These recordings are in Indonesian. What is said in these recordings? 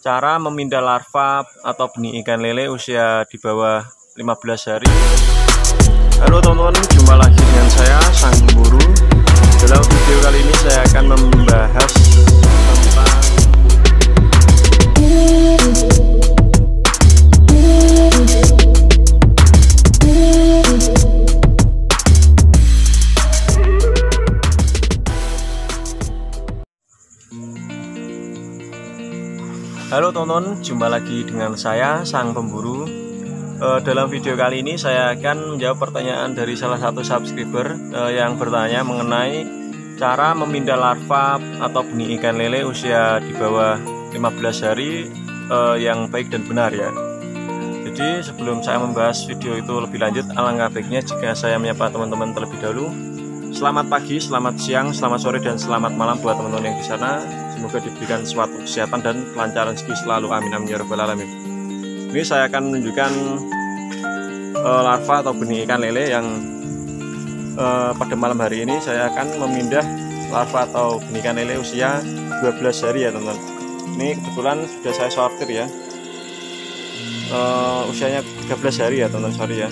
cara memindah larva atau benih ikan lele usia di bawah 15 hari. Halo teman-teman, jumpa lagi dengan saya Sang Pemburu. Dalam video kali ini saya akan membahas tentang Halo teman-teman, jumpa lagi dengan saya Sang Pemburu. Dalam video kali ini saya akan menjawab pertanyaan dari salah satu subscriber yang bertanya mengenai cara memindah larva atau benih ikan lele usia di bawah 15 hari yang baik dan benar ya. Jadi sebelum saya membahas video itu lebih lanjut, alangkah baiknya jika saya menyapa teman-teman terlebih dahulu. Selamat pagi, selamat siang, selamat sore, dan selamat malam buat teman-teman yang di sana. Semoga diberikan suatu kesehatan dan kelancaran rezeki selalu, amin amin ya rabbal alamin. Ini saya akan menunjukkan larva atau benih ikan lele yang pada malam hari ini saya akan memindah larva atau benih ikan lele usia 12 hari ya teman-teman. Ini kebetulan sudah saya sortir ya. Usianya 13 hari ya teman-teman, sorry ya,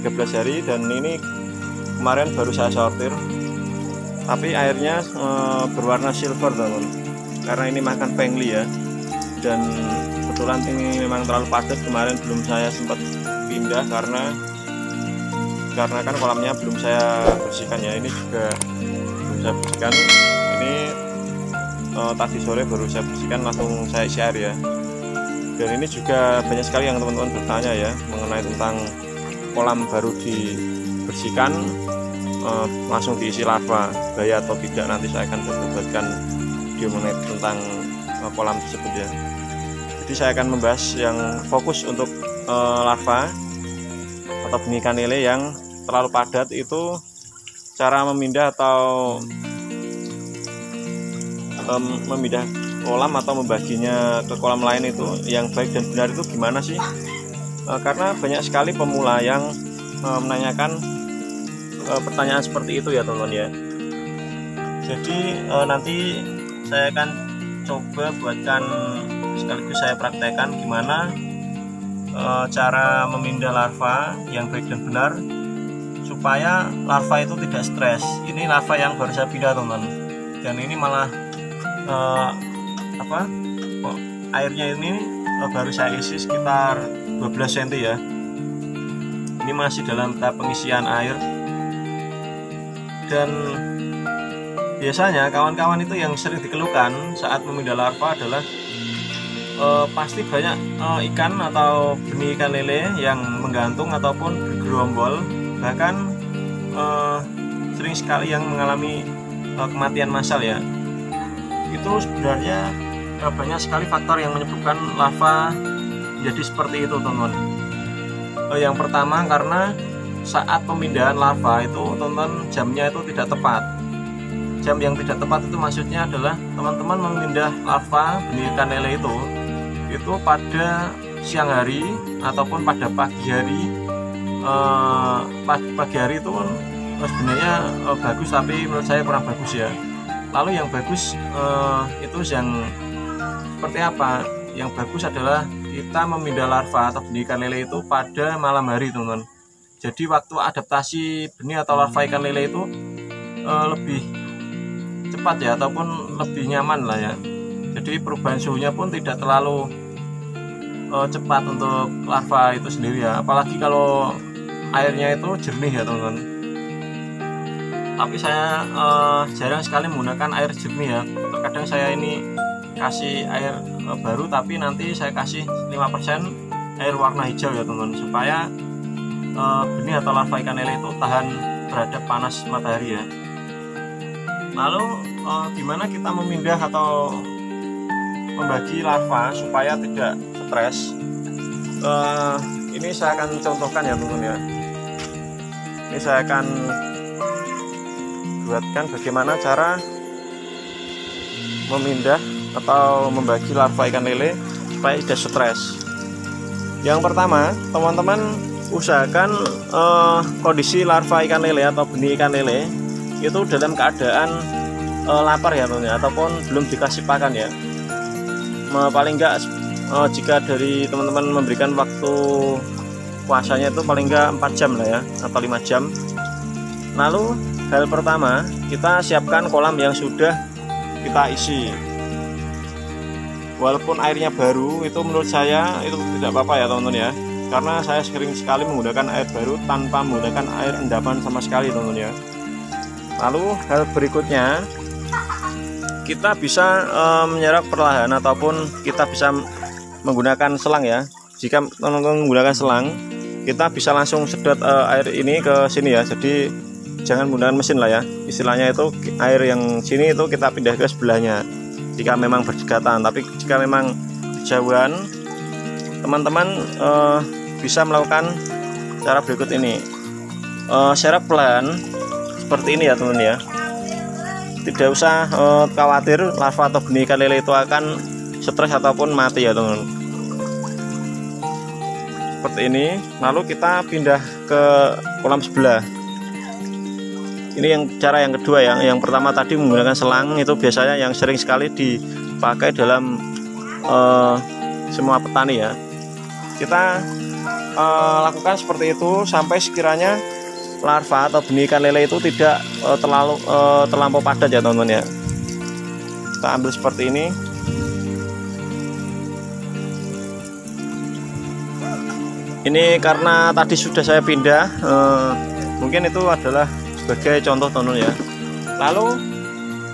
13 hari, dan ini kemarin baru saya sortir, tapi airnya berwarna silver teman-teman, karena ini makan pengli ya, dan kebetulan ini memang terlalu padat. Kemarin belum saya sempat pindah karena kan kolamnya belum saya bersihkan ya. Ini juga belum saya bersihkan, ini tadi sore baru saya bersihkan, langsung saya isi air ya. Dan ini juga banyak sekali yang teman-teman bertanya ya mengenai tentang kolam baru dibersihkan langsung diisi larva, bahaya atau tidak. Nanti saya akan membuatkan video mengenai tentang kolam tersebut ya. Jadi saya akan membahas yang fokus untuk larva atau benih ikan lele yang terlalu padat, itu cara memindah atau memindah kolam atau membaginya ke kolam lain itu yang baik dan benar itu gimana sih? Karena banyak sekali pemula yang menanyakan pertanyaan seperti itu ya teman-teman ya. Jadi nanti saya akan coba buatkan, sekaligus saya praktekkan gimana cara memindah larva yang baik dan benar supaya larva itu tidak stres. Ini larva yang baru saya pindah teman-teman, dan ini malah airnya ini baru saya isi sekitar 12 cm ya. Ini masih dalam tahap pengisian air. Dan biasanya kawan-kawan itu yang sering dikeluhkan saat memindah larva adalah pasti banyak ikan atau benih ikan lele yang menggantung ataupun bergerombol, bahkan sering sekali yang mengalami kematian massal ya. Itu sebenarnya banyak sekali faktor yang menyebabkan larva jadi seperti itu teman-teman. Yang pertama, karena saat pemindahan larva itu teman-teman jamnya itu tidak tepat. Jam yang tidak tepat itu maksudnya adalah teman-teman memindah larva benih ikan lele itu pada siang hari ataupun pada pagi hari. Pagi hari itu sebenarnya bagus, tapi menurut saya kurang bagus ya. Lalu yang bagus itu yang seperti apa? Yang bagus adalah kita memindah larva atau benih ikan lele itu pada malam hari teman-teman. Jadi waktu adaptasi benih atau larva ikan lele itu lebih cepat ya, ataupun lebih nyaman lah ya. Jadi perubahan suhunya pun tidak terlalu cepat untuk larva itu sendiri ya. Apalagi kalau airnya itu jernih ya teman-teman. Tapi saya jarang sekali menggunakan air jernih ya. Terkadang saya ini kasih air baru, tapi nanti saya kasih 5% air warna hijau ya teman-teman, supaya benih atau larva ikan lele itu tahan terhadap panas matahari ya. Lalu gimana kita memindah atau membagi larva supaya tidak stres? Ini saya akan contohkan ya teman-teman ya. Ini saya akan buatkan bagaimana cara memindah atau membagi larva ikan lele supaya tidak stres. Yang pertama, teman-teman usahakan kondisi larva ikan lele atau benih ikan lele itu dalam keadaan lapar ya teman-teman, ataupun belum dikasih pakan ya. Paling enggak jika dari teman-teman memberikan waktu puasanya itu paling enggak 4 jam lah ya, atau 5 jam. Lalu hal pertama, kita siapkan kolam yang sudah kita isi. Walaupun airnya baru, itu menurut saya itu tidak apa-apa ya teman-teman ya, karena saya sering sekali menggunakan air baru tanpa menggunakan air endapan sama sekali teman-teman ya. Lalu hal berikutnya, kita bisa menyerap perlahan ataupun kita bisa menggunakan selang ya. Jika menggunakan selang, kita bisa langsung sedot air ini ke sini ya. Jadi jangan menggunakan mesin lah ya. Istilahnya itu air yang sini itu kita pindah ke sebelahnya jika memang berdekatan. Tapi jika memang jauhan, teman-teman bisa melakukan cara berikut ini. Serap pelan seperti ini ya teman-teman ya. Tidak usah khawatir larva atau benih ikan lele itu akan stres ataupun mati ya teman-teman. Seperti ini. Lalu kita pindah ke kolam sebelah. Ini yang cara yang kedua ya. Yang pertama tadi menggunakan selang, itu biasanya yang sering sekali dipakai dalam semua petani ya. Kita lakukan seperti itu sampai sekiranya larva atau benih ikan lele itu tidak terlampau padat ya teman-teman ya. Kita ambil seperti ini. Ini karena tadi sudah saya pindah, mungkin itu adalah sebagai contoh teman-teman ya. Lalu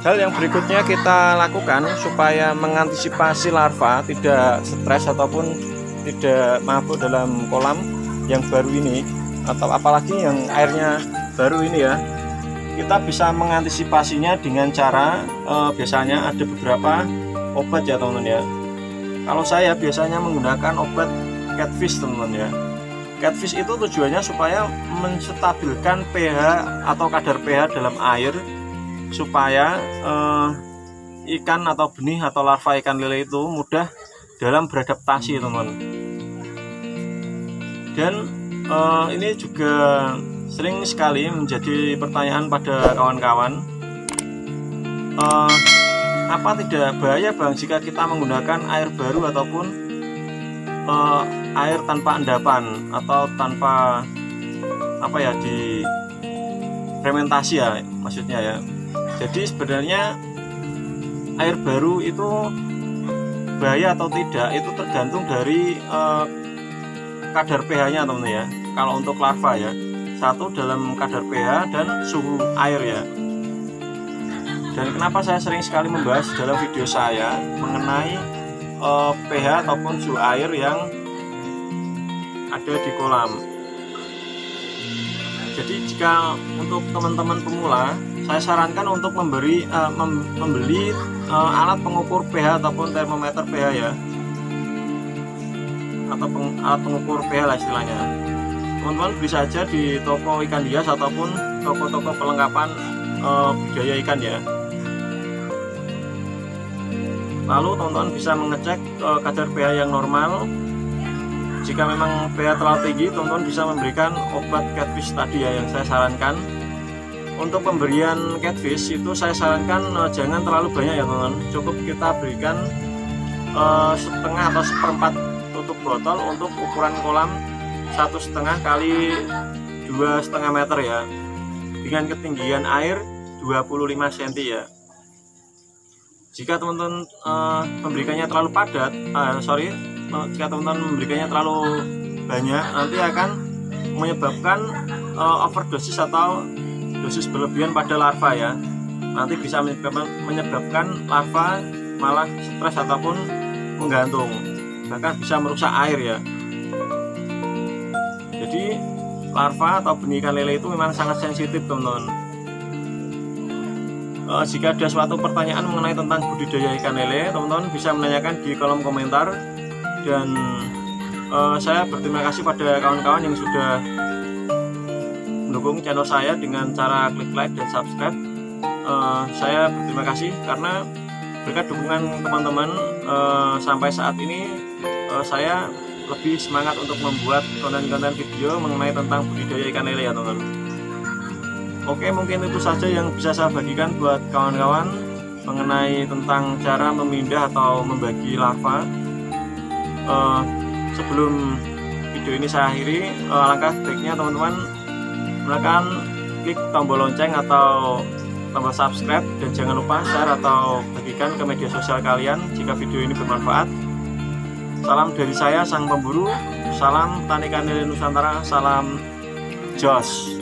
hal yang berikutnya kita lakukan supaya mengantisipasi larva tidak stres ataupun tidak mabuk dalam kolam yang baru ini, atau apalagi yang airnya baru ini ya. Kita bisa mengantisipasinya dengan cara biasanya ada beberapa obat ya teman-teman ya. Kalau saya biasanya menggunakan obat catfish teman-teman ya. Catfish itu tujuannya supaya menstabilkan pH atau kadar pH dalam air, supaya ikan atau benih atau larva ikan lele itu mudah dalam beradaptasi teman-teman. Dan ini juga sering sekali menjadi pertanyaan pada kawan-kawan, apa tidak bahaya bang jika kita menggunakan air baru ataupun air tanpa endapan atau tanpa apa ya, di fermentasi ya maksudnya ya. Jadi sebenarnya air baru itu bahaya atau tidak itu tergantung dari kadar pH-nya teman-teman ya. Kalau untuk larva ya, satu dalam kadar pH dan suhu air ya. Dan kenapa saya sering sekali membahas dalam video saya mengenai pH ataupun suhu air yang ada di kolam. Jadi jika untuk teman-teman pemula, saya sarankan untuk membeli alat pengukur pH ataupun termometer pH ya, atau alat pengukur pH lah istilahnya. Teman-teman beli saja di toko ikan hias ataupun toko-toko perlengkapan budidaya ikan ya. Lalu teman-teman bisa mengecek kadar pH yang normal. Jika memang pH terlalu tinggi, teman-teman bisa memberikan obat catfish tadi ya yang saya sarankan. Untuk pemberian catfish itu saya sarankan jangan terlalu banyak ya teman-teman. Cukup kita berikan setengah atau seperempat tutup botol untuk ukuran kolam 1,5 kali 2,5 meter ya, dengan ketinggian air 25 cm ya. Jika teman-teman memberikannya terlalu padat, jika teman-teman memberikannya terlalu banyak, nanti akan menyebabkan overdosis atau dosis berlebihan pada larva ya. Nanti bisa menyebabkan larva malah stres ataupun menggantung, bahkan bisa merusak air ya. Jadi larva atau benih ikan lele itu memang sangat sensitif teman-teman. Jika ada suatu pertanyaan mengenai tentang budidaya ikan lele, teman-teman bisa menanyakan di kolom komentar. Dan saya berterima kasih pada kawan-kawan yang sudah mendukung channel saya dengan cara klik like dan subscribe. Saya berterima kasih karena berkat dukungan teman-teman sampai saat ini saya lebih semangat untuk membuat konten-konten video mengenai tentang budidaya ikan lele ya teman-teman. Oke, mungkin itu saja yang bisa saya bagikan buat kawan-kawan mengenai tentang cara memindah atau membagi larva. sebelum video ini saya akhiri, alangkah baiknya teman-teman menekan klik tombol lonceng atau tombol subscribe, dan jangan lupa share atau bagikan ke media sosial kalian jika video ini bermanfaat. Salam dari saya, sang pemburu. Salam Tani Kanil Nusantara. Salam Jos.